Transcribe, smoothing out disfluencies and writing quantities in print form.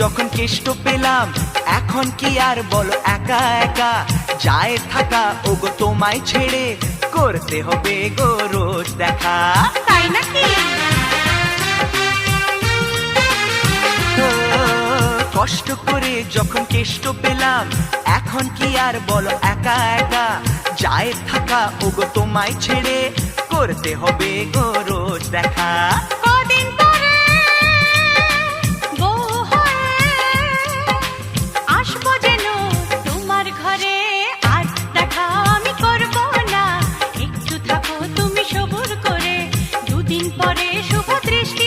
যখন কেষ্ট পেলাম, এখন কি আর বলো একা একা যায় থাকা, ওগো তোমায় ছেড়ে করতে হবে গো রোজ দেখা। তাই নাকি? কষ্ট করে যখন কেষ্ট পেলাম, এখন কি আর বলো একা একা যায় থাকা, ওগো তোমায় ছেড়ে করতে হবে গো রোজ দেখা। কদিন পরে বউ হয়ে আসবো যেন তোমার ঘরে, আর দেখা আমি করব না, একটু থাকো তুমি সবুর করে, দুদিন পরে শুভ দৃষ্টি